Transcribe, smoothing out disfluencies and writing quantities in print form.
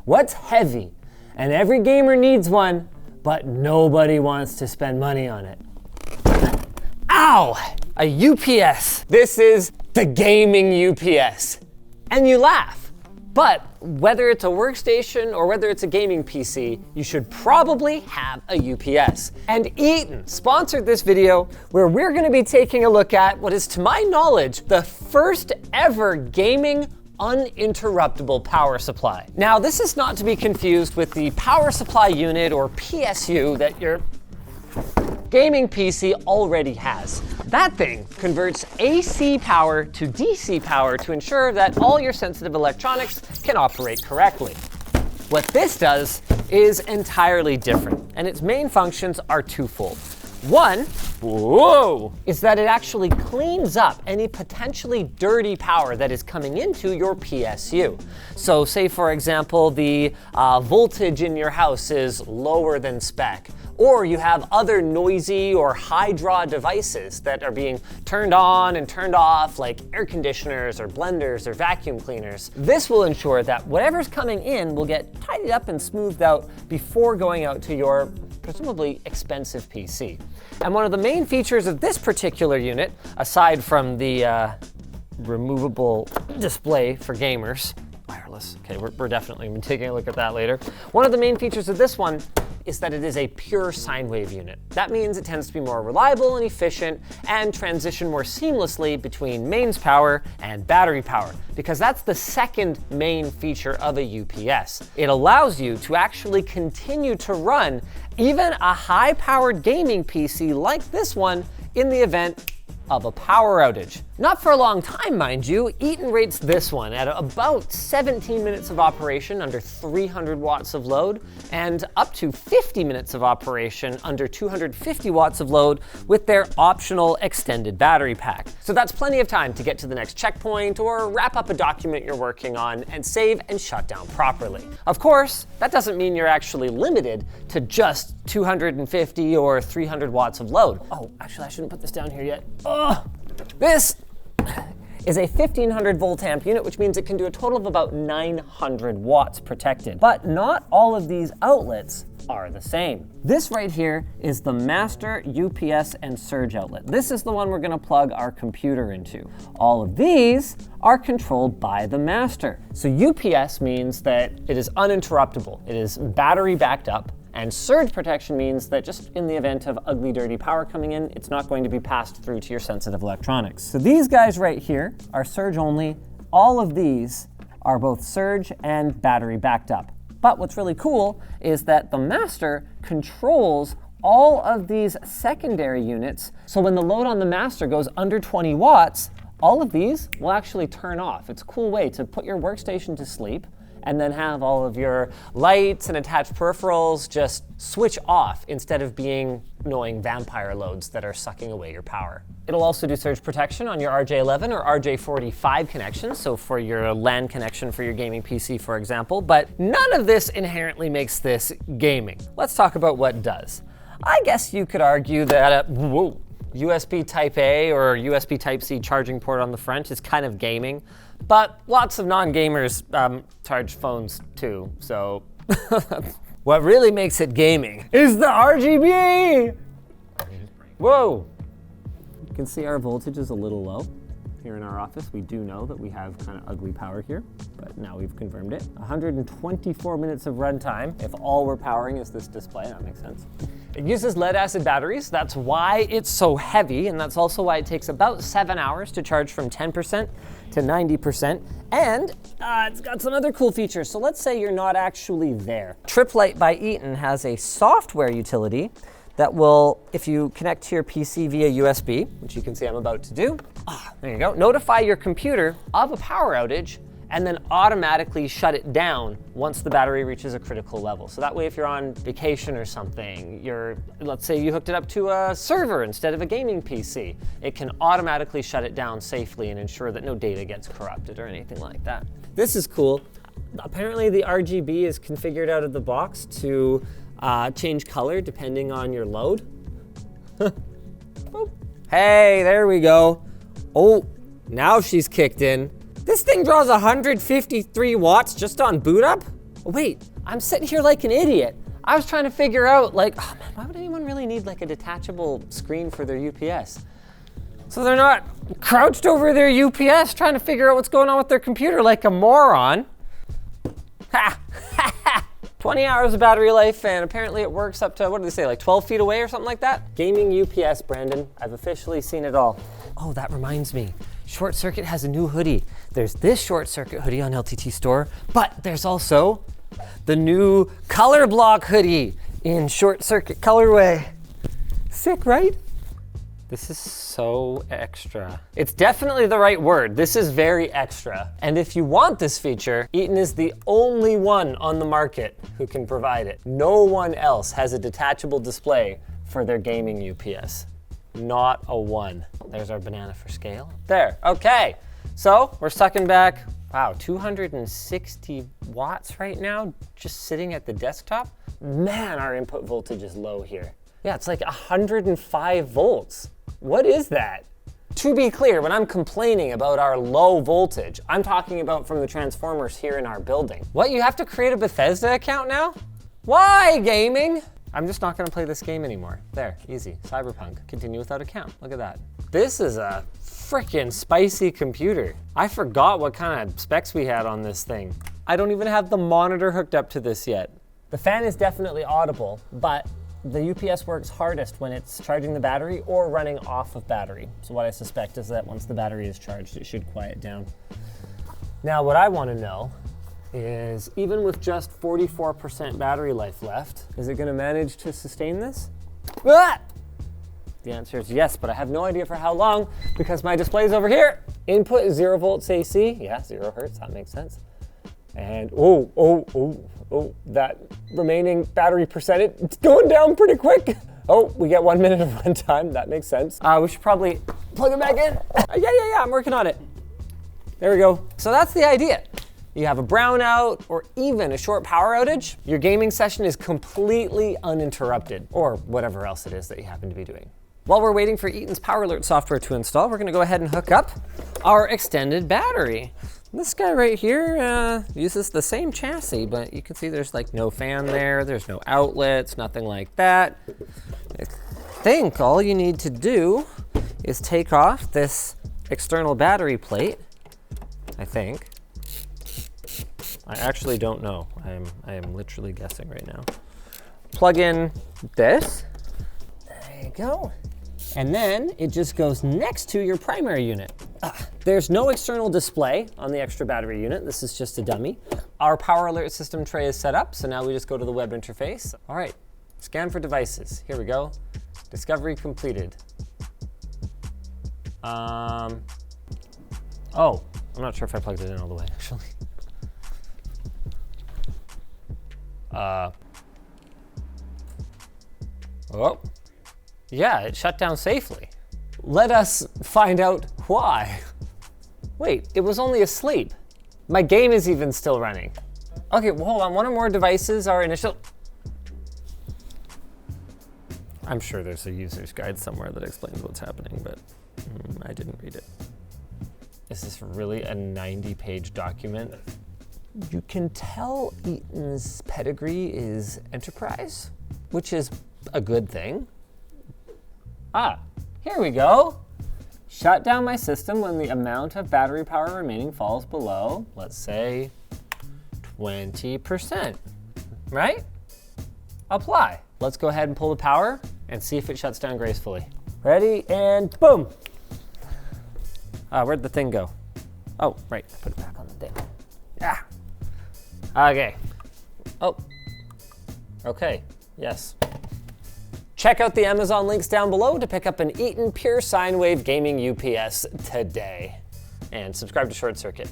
What's heavy? And every gamer needs one, but nobody wants to spend money on it. Ow! A UPS. This is the gaming UPS. And you laugh. But whether it's a workstation or whether it's a gaming PC, you should probably have a UPS. And Eaton sponsored this video where we're gonna be taking a look at what is, to my knowledge, the first ever gaming uninterruptible power supply. Now, this is not to be confused with the power supply unit or PSU that your gaming PC already has. That thing converts AC power to DC power to ensure that all your sensitive electronics can operate correctly. What this does is entirely different, and its main functions are twofold. One, is that it actually cleans up any potentially dirty power that is coming into your PSU. So say, for example, the voltage in your house is lower than spec, or you have other noisy or high draw devices that are being turned on and turned off, like air conditioners or blenders or vacuum cleaners. This will ensure that whatever's coming in will get tidied up and smoothed out before going out to your presumably expensive PC. And one of the main features of this particular unit, aside from the removable display for gamers, wireless, okay, we're definitely gonna be taking a look at that later. One of the main features of this one is that it is a pure sine wave unit. That means it tends to be more reliable and efficient and transition more seamlessly between mains power and battery power, because that's the second main feature of a UPS. It allows you to actually continue to run even a high-powered gaming PC like this one in the event of a power outage. Not for a long time, mind you. Eaton rates this one at about 17 minutes of operation under 300 watts of load, and up to 50 minutes of operation under 250 watts of load with their optional extended battery pack. So that's plenty of time to get to the next checkpoint or wrap up a document you're working on and save and shut down properly. Of course, that doesn't mean you're actually limited to just 250 or 300 watts of load. Oh, actually, I shouldn't put this down here yet. This is a 1500 volt amp unit, which means it can do a total of about 900 watts protected. But not all of these outlets are the same. This right here is the master UPS and surge outlet. This is the one we're gonna plug our computer into. All of these are controlled by the master. So UPS means that it is uninterruptible. It is battery backed up. And surge protection means that just in the event of ugly, dirty power coming in, it's not going to be passed through to your sensitive electronics. So these guys right here are surge only. All of these are both surge and battery backed up. But what's really cool is that the master controls all of these secondary units. So when the load on the master goes under 20 watts, all of these will actually turn off. It's a cool way to put your workstation to sleep and then have all of your lights and attached peripherals just switch off instead of being annoying vampire loads that are sucking away your power. It'll also do surge protection on your RJ11 or RJ45 connections, so for your LAN connection for your gaming PC, for example, but none of this inherently makes this gaming. Let's talk about what does. I guess you could argue that USB Type A or USB Type C charging port on the front is kind of gaming, but lots of non-gamers charge phones too, so what really makes it gaming is the RGB! Whoa! You can see our voltage is a little low. Here in our office, we do know that we have kind of ugly power here, but now we've confirmed it. 124 minutes of runtime if all we're powering is this display. That makes sense. It uses lead acid batteries. That's why it's so heavy, and that's also why it takes about 7 hours to charge from 10% to 90%. And it's got some other cool features. So let's say you're not actually there. Tripp Lite by Eaton has a software utility that will, if you connect to your PC via USB, which you can see I'm about to do, there you go, notify your computer of a power outage and then automatically shut it down once the battery reaches a critical level. So that way if you're on vacation or something, let's say you hooked it up to a server instead of a gaming PC, it can automatically shut it down safely and ensure that no data gets corrupted or anything like that. This is cool. Apparently the RGB is configured out of the box to change color depending on your load. Hey, there we go. Oh, now she's kicked in. This thing draws 153 watts just on boot up? Wait, I'm sitting here like an idiot. I was trying to figure out like, oh man, why would anyone really need like a detachable screen for their UPS? So they're not crouched over their UPS trying to figure out what's going on with their computer like a moron. Ha! 20 hours of battery life, and apparently it works up to, what do they say, like 12 feet away or something like that? Gaming UPS, Brandon. I've officially seen it all. Oh, that reminds me. ShortCircuit has a new hoodie. There's this ShortCircuit hoodie on LTT Store, but there's also the new color block hoodie in ShortCircuit colorway. Sick, right? This is so extra. It's definitely the right word. This is very extra. And if you want this feature, Eaton is the only one on the market who can provide it. No one else has a detachable display for their gaming UPS. Not a one. There's our banana for scale. There, okay. So we're sucking back, wow, 260 watts right now, just sitting at the desktop. Man, our input voltage is low here. Yeah, it's like 105 volts. What is that? To be clear, when I'm complaining about our low voltage, I'm talking about from the transformers here in our building. What, you have to create a Bethesda account now? Why, gaming? I'm just not gonna play this game anymore. There, easy, Cyberpunk, continue without account. Look at that. This is a frickin' spicy computer. I forgot what kind of specs we had on this thing. I don't even have the monitor hooked up to this yet. The fan is definitely audible, but the UPS works hardest when it's charging the battery or running off of battery. So what I suspect is that once the battery is charged, it should quiet down. Now what I want to know is, even with just 44% battery life left, is it going to manage to sustain this? Ah! The answer is yes, but I have no idea for how long because my display is over here. Input is 0 volts AC. Yeah, 0 hertz, that makes sense. And oh, that remaining battery percentage, it's going down pretty quick. Oh, we get 1 minute of runtime, that makes sense. We should probably plug it back in. Yeah, I'm working on it. There we go. So that's the idea. You have a brownout or even a short power outage, your gaming session is completely uninterrupted, or whatever else it is that you happen to be doing. While we're waiting for Eaton's Power Alert software to install, we're gonna go ahead and hook up our extended battery. This guy right here uses the same chassis, but you can see there's like no fan there, there's no outlets, nothing like that. I think all you need to do is take off this external battery plate, I think. I actually don't know. I am literally guessing right now. Plug in this. There you go. And then it just goes next to your primary unit. There's no external display on the extra battery unit. This is just a dummy. Our power alert system tray is set up, so now we just go to the web interface. All right, scan for devices. Here we go. Discovery completed. Oh, I'm not sure if I plugged it in all the way, actually. Oh, yeah, it shut down safely. Let us find out why. Wait, it was only asleep. My game is even still running. Okay, well, hold on, one or more devices are initial. I'm sure there's a user's guide somewhere that explains what's happening, but I didn't read it. Is this really a 90-page document? You can tell Eaton's pedigree is enterprise, which is a good thing. Here we go. Shut down my system when the amount of battery power remaining falls below, let's say, 20%, right? Apply. Let's go ahead and pull the power and see if it shuts down gracefully. Ready, and boom. Where'd the thing go? Oh, right, I put it back on the thing. Yeah. Okay. Oh, okay, yes. Check out the Amazon links down below to pick up an Eaton Pure Sine Wave Gaming UPS today. And subscribe to ShortCircuit.